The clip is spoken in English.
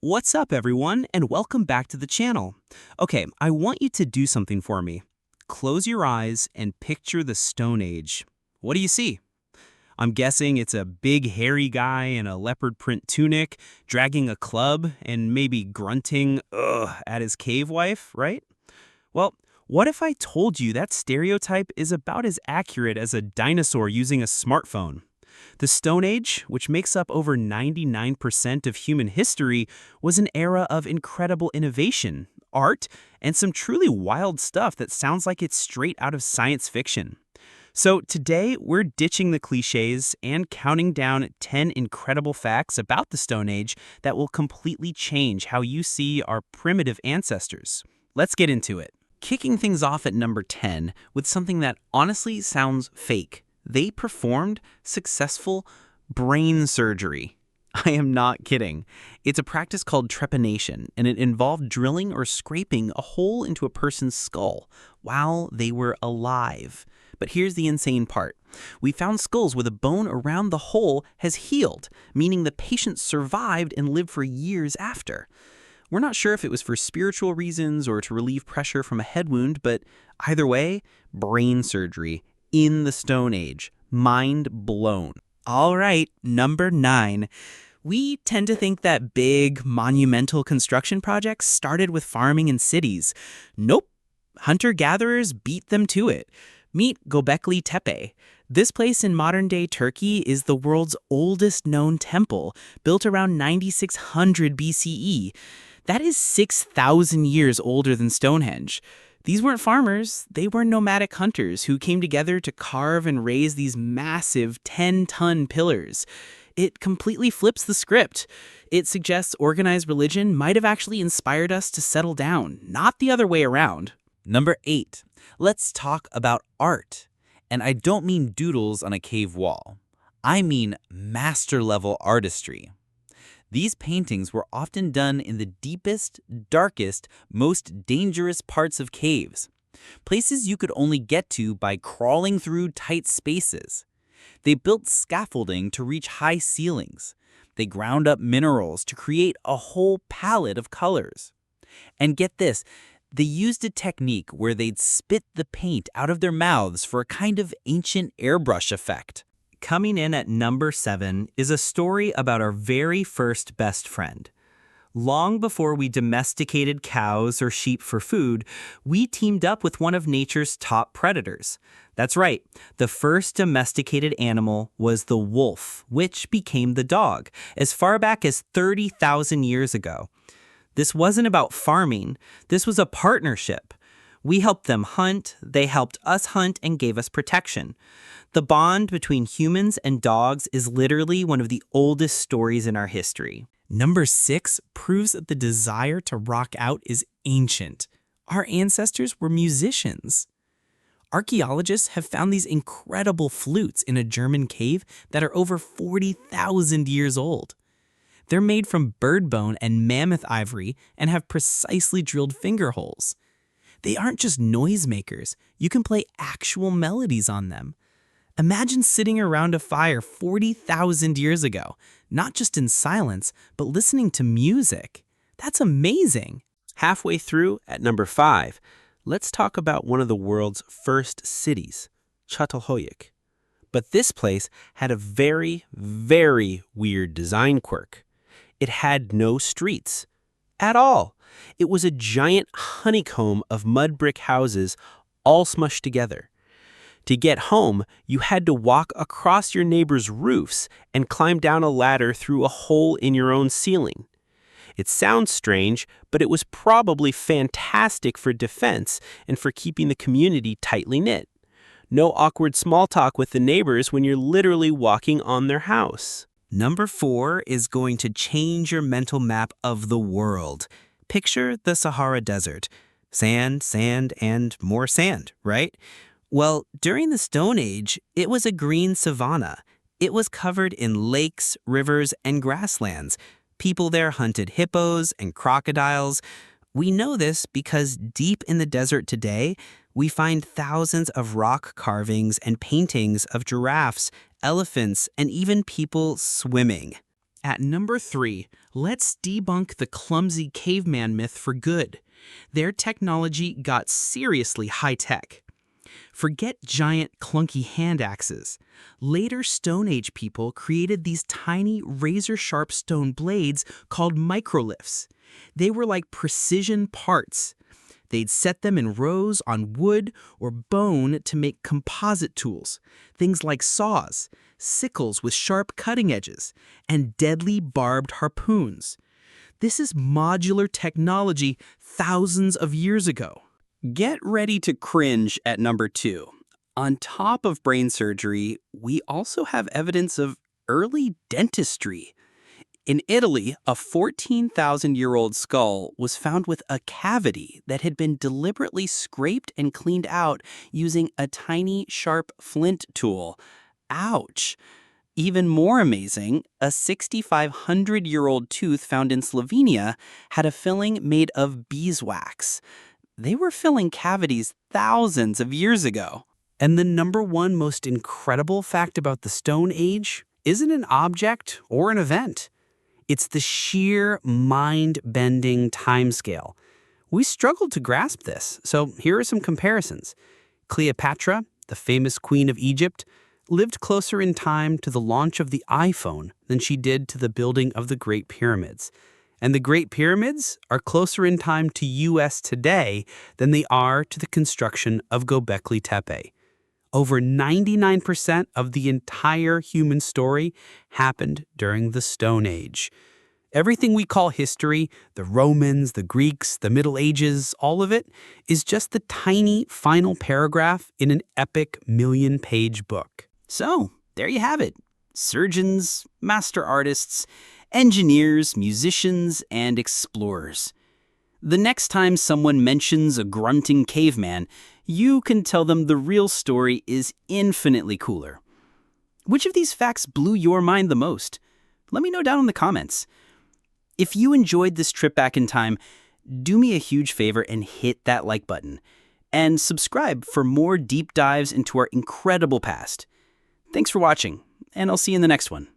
What's up, everyone, and welcome back to the channel. Okay, I want you to do something for me. Close your eyes and picture the Stone Age. What do you see? I'm guessing it's a big hairy guy in a leopard print tunic, dragging a club and maybe grunting, ugh, at his cave wife, right? Well, what if I told you that stereotype is about as accurate as a dinosaur using a smartphone? The Stone Age, which makes up over 99% of human history, was an era of incredible innovation, art, and some truly wild stuff that sounds like it's straight out of science fiction. So today, we're ditching the cliches and counting down 10 incredible facts about the Stone Age that will completely change how you see our primitive ancestors. Let's get into it. Kicking things off at number 10 with something that honestly sounds fake. They performed successful brain surgery. I am not kidding. It's a practice called trepanation, and it involved drilling or scraping a hole into a person's skull while they were alive. But here's the insane part. We found skulls where the bone around the hole has healed, meaning the patient survived and lived for years after. We're not sure if it was for spiritual reasons or to relieve pressure from a head wound, but either way, brain surgery in the Stone Age. Mind blown. All right, number 9. We tend to think that big, monumental construction projects started with farming in cities. Nope. Hunter-gatherers beat them to it. Meet Göbekli Tepe. This place in modern-day Turkey is the world's oldest known temple, built around 9600 BCE. That is 6,000 years older than Stonehenge. These weren't farmers, they were nomadic hunters who came together to carve and raise these massive 10-ton pillars. It completely flips the script. It suggests organized religion might have actually inspired us to settle down, not the other way around. Number 8. Let's talk about art. And I don't mean doodles on a cave wall. I mean master-level artistry. These paintings were often done in the deepest, darkest, most dangerous parts of caves, places you could only get to by crawling through tight spaces. They built scaffolding to reach high ceilings. They ground up minerals to create a whole palette of colors. And get this, they used a technique where they'd spit the paint out of their mouths for a kind of ancient airbrush effect. Coming in at number 7 is a story about our very first best friend. Long before we domesticated cows or sheep for food, we teamed up with one of nature's top predators. That's right, the first domesticated animal was the wolf, which became the dog, as far back as 30,000 years ago. This wasn't about farming, this was a partnership. We helped them hunt, they helped us hunt and gave us protection. The bond between humans and dogs is literally one of the oldest stories in our history. Number 6 proves that the desire to rock out is ancient. Our ancestors were musicians. Archaeologists have found these incredible flutes in a German cave that are over 40,000 years old. They're made from bird bone and mammoth ivory and have precisely drilled finger holes. They aren't just noisemakers. You can play actual melodies on them. Imagine sitting around a fire 40,000 years ago, not just in silence, but listening to music. That's amazing. Halfway through, at number 5, let's talk about one of the world's first cities, Çatalhöyük. But this place had a very, very weird design quirk. It had no streets at all. It was a giant honeycomb of mud brick houses all smushed together. To get home, you had to walk across your neighbor's roofs and climb down a ladder through a hole in your own ceiling. It sounds strange, but it was probably fantastic for defense and for keeping the community tightly knit. No awkward small talk with the neighbors when you're literally walking on their house. Number 4 is going to change your mental map of the world. Picture the Sahara Desert. Sand, sand, and more sand, right? Well, during the Stone Age, it was a green savanna. It was covered in lakes, rivers, and grasslands. People there hunted hippos and crocodiles. We know this because deep in the desert today, we find thousands of rock carvings and paintings of giraffes, elephants, and even people swimming. At number 3, let's debunk the clumsy caveman myth for good. Their technology got seriously high-tech. Forget giant, clunky hand axes. Later Stone Age people created these tiny, razor-sharp stone blades called microliths. They were like precision parts. They'd set them in rows on wood or bone to make composite tools, things like saws, sickles with sharp cutting edges, and deadly barbed harpoons. This is modular technology thousands of years ago. Get ready to cringe at number 2. On top of brain surgery, we also have evidence of early dentistry. In Italy, a 14,000-year-old skull was found with a cavity that had been deliberately scraped and cleaned out using a tiny, sharp flint tool. Ouch! Even more amazing, a 6,500-year-old tooth found in Slovenia had a filling made of beeswax. They were filling cavities thousands of years ago. And the number one most incredible fact about the Stone Age isn't an object or an event. It's the sheer mind-bending timescale. We struggled to grasp this, so here are some comparisons. Cleopatra, the famous queen of Egypt, lived closer in time to the launch of the iPhone than she did to the building of the Great Pyramids. And the Great Pyramids are closer in time to US today than they are to the construction of Göbekli Tepe. Over 99% of the entire human story happened during the Stone Age. Everything we call history, the Romans, the Greeks, the Middle Ages, all of it, is just the tiny final paragraph in an epic million-page book. So, there you have it. Surgeons, master artists, engineers, musicians, and explorers. The next time someone mentions a grunting caveman, you can tell them the real story is infinitely cooler. Which of these facts blew your mind the most? Let me know down in the comments. If you enjoyed this trip back in time, do me a huge favor and hit that like button. And subscribe for more deep dives into our incredible past. Thanks for watching, and I'll see you in the next one.